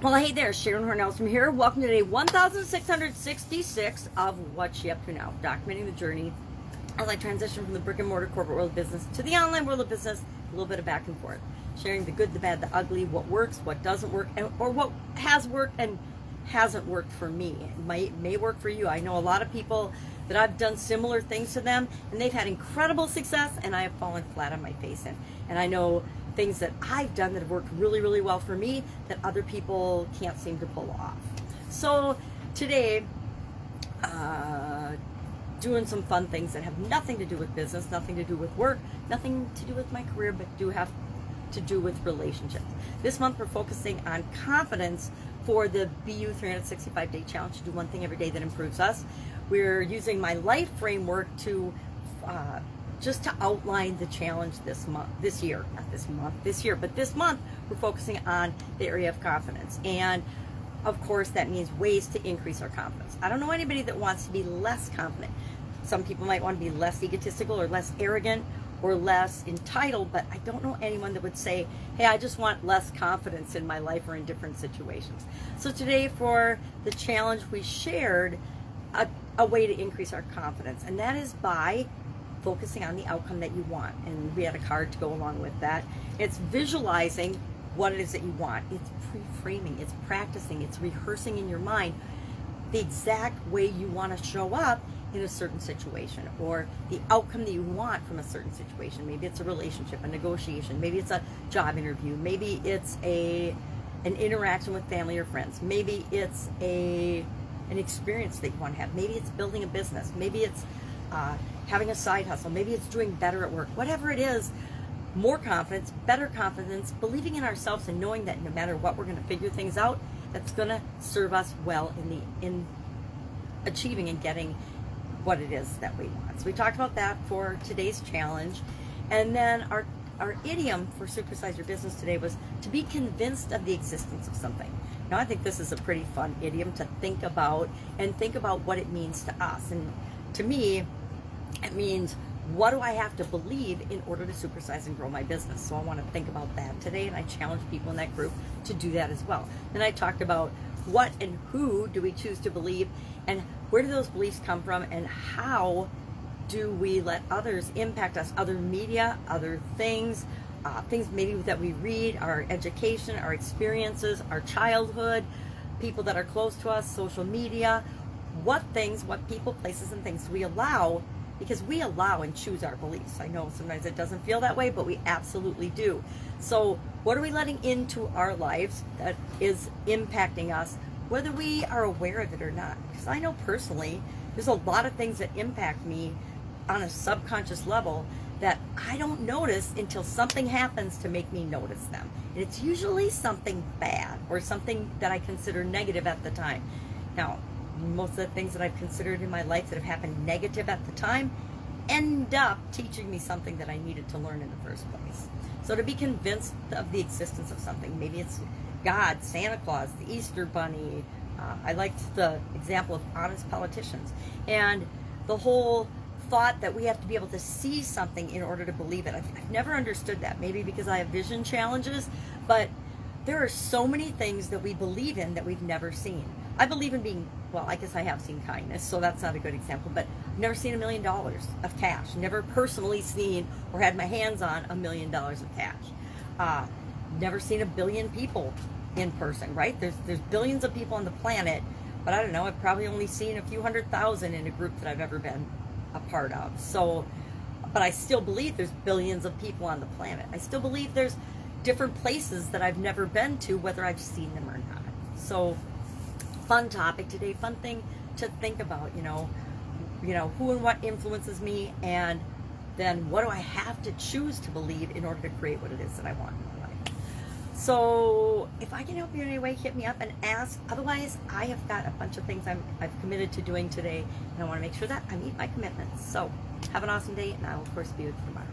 Well, hey there, Sharon Horne-Ellstrom here. Welcome to day 1666 of What's She Up To Now, documenting the journey as I transition from the brick and mortar corporate world of business to the online world of business, a little bit of back and forth, sharing the good, the bad, the ugly, what works, what doesn't work, or what has worked and hasn't worked for me. It may work for you. I know a lot of people that I've done similar things to them, and they've had incredible success, and I have fallen flat on my face. And I know things that I've done that have worked really, really well for me that other people can't seem to pull off. So today, doing some fun things that have nothing to do with business, nothing to do with work, nothing to do with my career, but do have to do with relationships. This month we're focusing on confidence for the BU 365-day challenge to do one thing every day that improves us. We're using my life framework to just to outline the challenge this year, but this month we're focusing on the area of confidence. And of course that means ways to increase our confidence. I don't know anybody that wants to be less confident. Some people might want to be less egotistical or less arrogant or less entitled, but I don't know anyone that would say, hey, I just want less confidence in my life or in different situations. So today for the challenge, we shared a way to increase our confidence, and that is by focusing on the outcome that you want. And we had a card to go along with that. It's visualizing what it is that you want. It's pre-framing, it's practicing, it's rehearsing in your mind the exact way you want to show up in a certain situation, or the outcome that you want from a certain situation. Maybe it's a relationship, a negotiation, maybe it's a job interview, maybe it's an interaction with family or friends, maybe it's an experience that you want to have, maybe it's building a business, maybe it's having a side hustle, maybe it's doing better at work. Whatever it is, more confidence, better confidence, believing in ourselves and knowing that no matter what, we're going to figure things out that's going to serve us well in achieving and getting what it is that we want. So we talked about that for today's challenge. And then our idiom for Supersize Your Business today was to be convinced of the existence of something. Now I think this is a pretty fun idiom to think about, and think about what it means to us. And to me, it means, what do I have to believe in order to supersize and grow my business? So I want to think about that today, and I challenge people in that group to do that as well. Then I talked about what and who do we choose to believe, and where do those beliefs come from, and how do we let others impact us, other media, other things, things maybe that we read, our education, our experiences, our childhood, people that are close to us, social media, what things, what people, places, and things we allow, because we allow and choose our beliefs. I know sometimes it doesn't feel that way, but we absolutely do. So what are we letting into our lives that is impacting us, whether we are aware of it or not? Because I know personally, there's a lot of things that impact me on a subconscious level that I don't notice until something happens to make me notice them. And it's usually something bad or something that I consider negative at the time. Now, most of the things that I've considered in my life that have happened negative at the time end up teaching me something that I needed to learn in the first place. So to be convinced of the existence of something, maybe it's God, Santa Claus, the Easter Bunny. I liked the example of honest politicians, and the whole thought that we have to be able to see something in order to believe it. I've never understood that, maybe because I have vision challenges, but there are so many things that we believe in that we've never seen. I believe in being, well, I guess I have seen kindness, so that's not a good example, but I've never seen $1 million of cash. Never personally seen or had my hands on $1 million of cash. Never seen 1 billion people in person, right? There's billions of people on the planet, but I don't know, I've probably only seen a few 100,000 in a group that I've ever been a part of. So, but I still believe there's billions of people on the planet. I still believe there's different places that I've never been to, whether I've seen them or not. So, fun topic today, fun thing to think about, you know, who and what influences me, and then what do I have to choose to believe in order to create what it is that I want in my life. So if I can help you in any way, hit me up and ask. Otherwise, I have got a bunch of things I've committed to doing today, and I want to make sure that I meet my commitments. So have an awesome day, and I will of course be with you tomorrow.